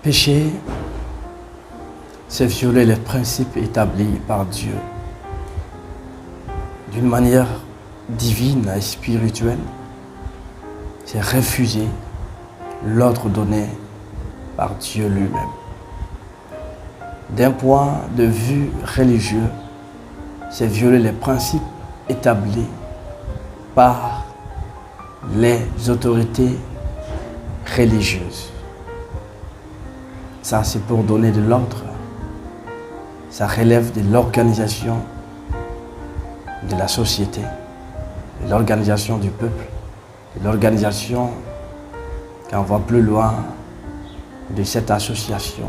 Pécher, c'est violer les principes établis par Dieu d'une manière divine et spirituelle. C'est refuser l'ordre donné par Dieu lui-même. D'un point de vue religieux, c'est violer les principes établis par les autorités religieuses. Ça, c'est pour donner de l'ordre. Ça relève de l'organisation de la société, de l'organisation du peuple, de l'organisation, quand on va plus loin, de cette association,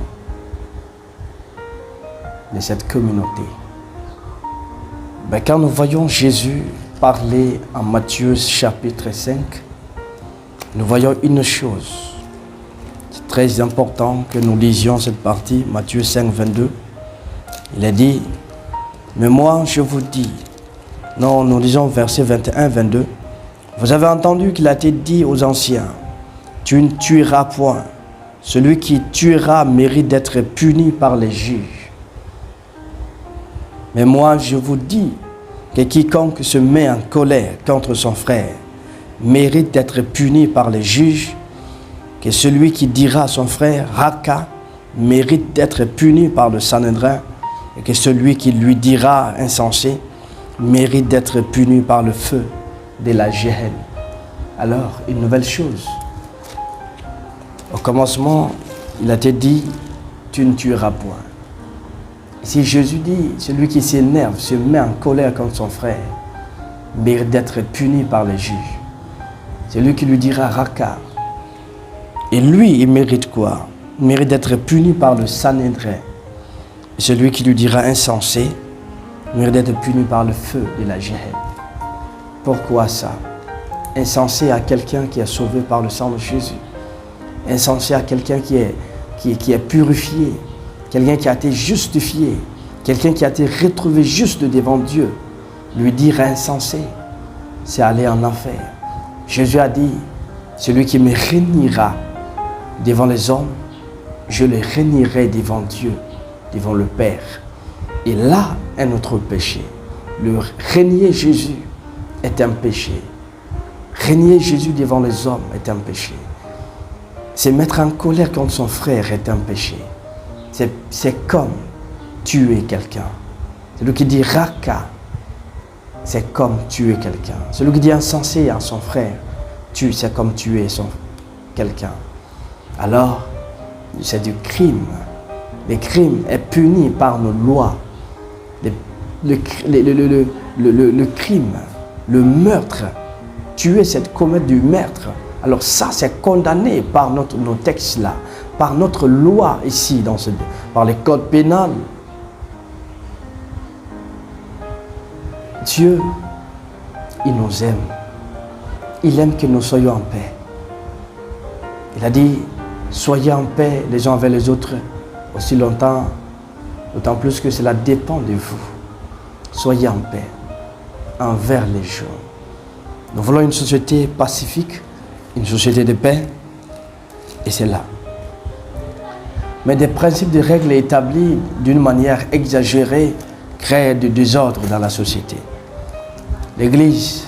de cette communauté. Quand nous voyons Jésus parler en Matthieu chapitre 5, nous voyons une chose. C'est très important que nous lisions cette partie, Matthieu 5, 22. Il a dit, mais moi je vous dis, non, nous lisons versets 21, 22. Vous avez entendu qu'il a été dit aux anciens, tu ne tueras point. Celui qui tuera mérite d'être puni par les juges. Mais moi je vous dis que quiconque se met en colère contre son frère mérite d'être puni par les juges, que celui qui dira à son frère Raka mérite d'être puni par le Sanhédrin, et que celui qui lui dira insensé mérite d'être puni par le feu de la Géhenne. Alors, une nouvelle chose. Au commencement, il a été dit, tu ne tueras point. Si Jésus dit, celui qui s'énerve, se met en colère contre son frère, mérite d'être puni par les juges. Celui qui lui dira Raka. Et lui, il mérite quoi? Il mérite d'être puni par le Sanhédrin. Et celui qui lui dira insensé, il mérite d'être puni par le feu de la Géhenne. Pourquoi ça? Insensé à quelqu'un qui est sauvé par le sang de Jésus. Insensé à quelqu'un qui est purifié. Quelqu'un qui a été justifié. Quelqu'un qui a été retrouvé juste devant Dieu. Lui dire insensé, c'est aller en enfer. Jésus a dit, celui qui me régnera devant les hommes, je le régnerai devant Dieu, devant le Père. Et là est notre péché. Le régner Jésus est un péché. Régner Jésus devant les hommes est un péché. Se mettre en colère contre son frère est un péché. C'est comme tuer quelqu'un. Celui qui dit Raka, c'est comme tuer quelqu'un. Celui qui dit insensé à son frère, c'est comme tuer quelqu'un. Alors, c'est du crime. Le crime est puni par nos lois. Le crime, le meurtre, tuer, c'est commettre du meurtre. Alors ça, c'est condamné par nos textes là, par notre loi ici, par les codes pénals. Dieu, il nous aime. Il aime que nous soyons en paix. Il a dit, soyez en paix les uns avec les autres aussi longtemps, d'autant plus que cela dépend de vous. Soyez en paix envers les gens. Nous voulons une société pacifique, une société de paix, et c'est là. Mais des principes, des règles établies d'une manière exagérée créent du désordre dans la société. L'Église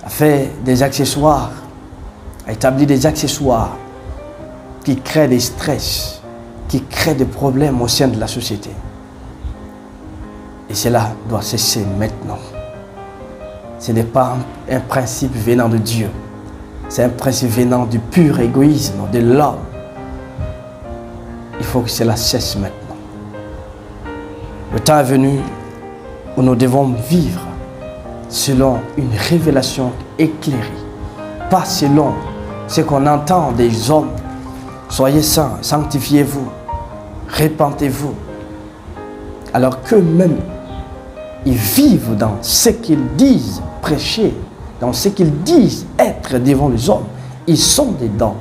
a fait des accessoires, a établi des accessoires qui créent des stress, qui créent des problèmes au sein de la société. Et cela doit cesser maintenant. Ce n'est pas un principe venant de Dieu. C'est un principe venant du pur égoïsme de l'homme. Il faut que cela cesse maintenant. Le temps est venu où nous devons vivre selon une révélation éclairée, pas selon ce qu'on entend des hommes. Soyez saints, sanctifiez-vous, répentez-vous. Alors qu'eux-mêmes, ils vivent dans ce qu'ils disent prêcher, dans ce qu'ils disent être devant les hommes. Ils sont dedans.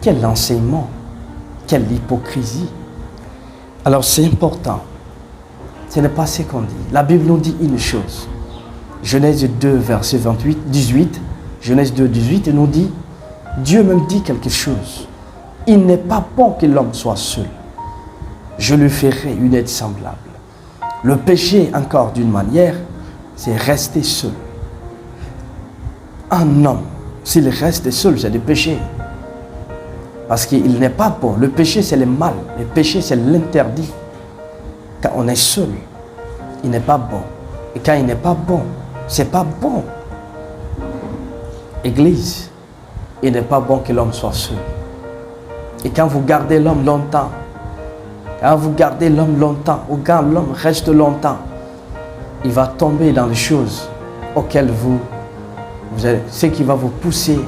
Quel enseignement, quelle hypocrisie. Alors c'est important. Ce n'est pas ce qu'on dit. La Bible nous dit une chose. Genèse 2, verset 18. Genèse 2, 18 nous dit, Dieu même dit quelque chose. Il n'est pas bon que l'homme soit seul. Je lui ferai une aide semblable. Le péché, encore d'une manière, c'est rester seul. Un homme, s'il reste seul, c'est du péché. Parce qu'il n'est pas bon. Le péché, c'est le mal. Le péché, c'est l'interdit. Quand on est seul, il n'est pas bon. Et quand il n'est pas bon, c'est pas bon. Église, il n'est pas bon que l'homme soit seul. Et quand vous gardez l'homme longtemps, ou quand l'homme reste longtemps, il va tomber dans les choses auxquelles ce qui va vous pousser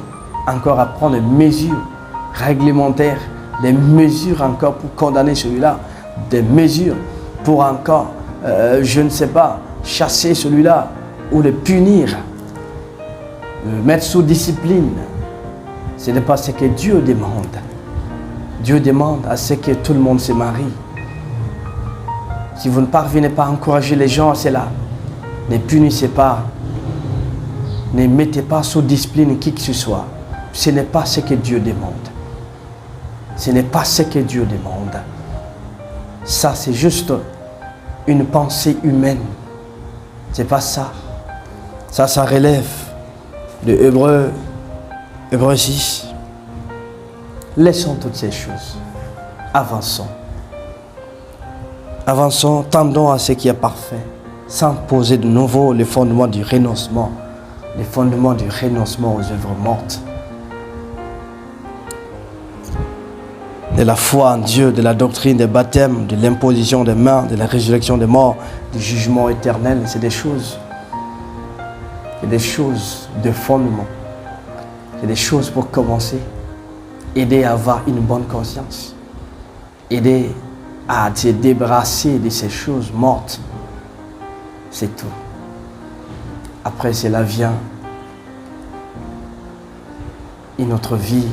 encore à prendre des mesures réglementaires, des mesures encore pour condamner celui-là, des mesures pour encore, je ne sais pas, chasser celui-là ou le punir, le mettre sous discipline. Ce n'est pas ce que Dieu demande. Dieu demande à ce que tout le monde se marie. Si vous ne parvenez pas à encourager les gens à cela, ne punissez pas, ne mettez pas sous discipline qui que ce soit. Ce n'est pas ce que Dieu demande. Ce n'est pas ce que Dieu demande. Ça, c'est juste une pensée humaine. C'est pas ça. Ça relève de Hébreux 6. Laissons toutes ces choses. Avançons. Avançons, tendons à ce qui est parfait, sans poser de nouveau les fondements du renoncement, les fondements du renoncement aux œuvres mortes. De la foi en Dieu, de la doctrine des baptêmes, de l'imposition des mains, de la résurrection des morts, du jugement éternel, c'est des choses de fondement. C'est des choses pour commencer. Aider à avoir une bonne conscience. Aider à se débarrasser de ces choses mortes. C'est tout. Après, cela vient une autre vie,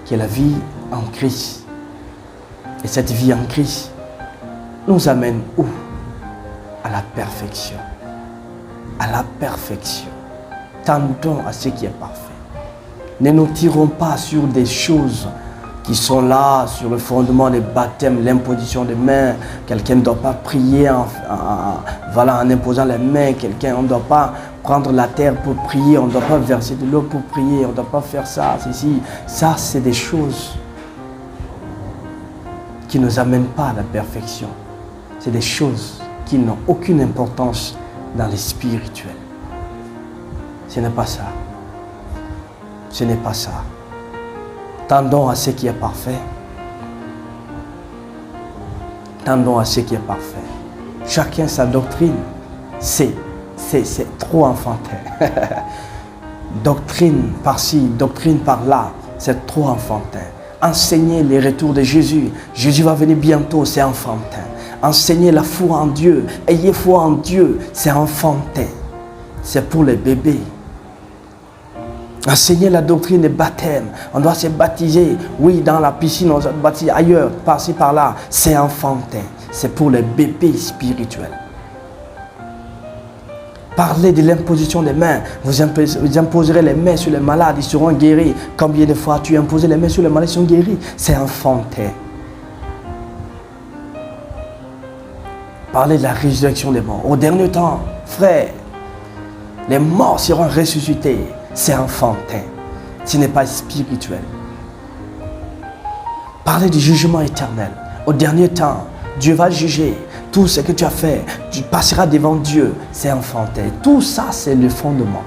qui est la vie en Christ. Et cette vie en Christ nous amène où? À la perfection. À la perfection. Tendons à ce qui est parfait. Ne nous tirons pas sur des choses qui sont là, sur le fondement des baptêmes, l'imposition des mains. Quelqu'un ne doit pas prier en imposant les mains. On ne doit pas prendre la terre pour prier. On ne doit pas verser de l'eau pour prier. On ne doit pas faire ça, ceci. Ça, c'est des choses qui ne nous amènent pas à la perfection. C'est des choses qui n'ont aucune importance dans les spirituels. Ce n'est pas ça. Ce n'est pas ça. Tendons à ce qui est parfait. Tendons à ce qui est parfait. Chacun sa doctrine. C'est trop enfantin. Doctrine par-ci, doctrine par-là, c'est trop enfantin. Enseigner les retours de Jésus. Jésus va venir bientôt, c'est enfantin. Enseigner la foi en Dieu. Ayez foi en Dieu, c'est enfantin. C'est pour les bébés. Enseigner la doctrine des baptêmes. On doit se baptiser. Oui, dans la piscine, on doit se baptiser ailleurs, par-ci, par-là. C'est enfantin. C'est pour les bébés spirituels. Parlez de l'imposition des mains. Vous imposerez les mains sur les malades, ils seront guéris. Combien de fois tu as imposé les mains sur les malades, ils sont guéris? C'est enfantin. Parlez de la résurrection des morts. Au dernier temps, frère, les morts seront ressuscités. C'est enfantin. Ce n'est pas spirituel. Parlez du jugement éternel. Au dernier temps, Dieu va juger tout ce que tu as fait. Tu passeras devant Dieu. C'est enfantin. Tout ça, c'est le fondement.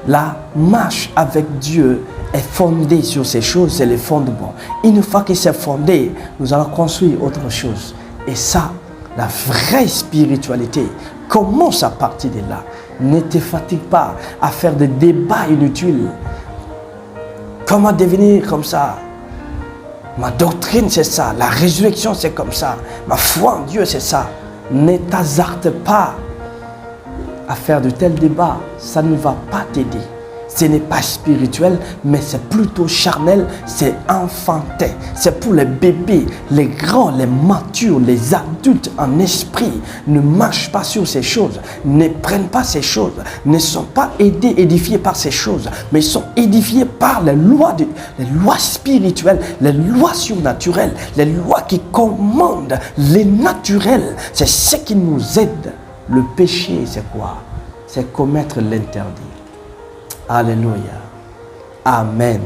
La marche avec Dieu est fondée sur ces choses, c'est le fondement. Une fois que c'est fondé, nous allons construire autre chose. Et ça, la vraie spiritualité commence à partir de là. Ne te fatigue pas à faire des débats inutiles. Comment devenir comme ça? Ma doctrine, c'est ça. La résurrection, c'est comme ça. Ma foi en Dieu, c'est ça. Ne t'hasarde pas à faire de tels débats. Ça ne va pas t'aider. ce n'est pas spirituel, mais c'est plutôt charnel, c'est enfantin. C'est pour les bébés, les grands, les matures, les adultes en esprit. Ne marchent pas sur ces choses, ne prennent pas ces choses, ne sont pas aidés, édifiés par ces choses, mais sont édifiés par les lois spirituelles, les lois surnaturelles, les lois qui commandent les naturels. C'est ce qui nous aide. Le péché, c'est quoi? C'est commettre l'interdit. Alléluia. Amen.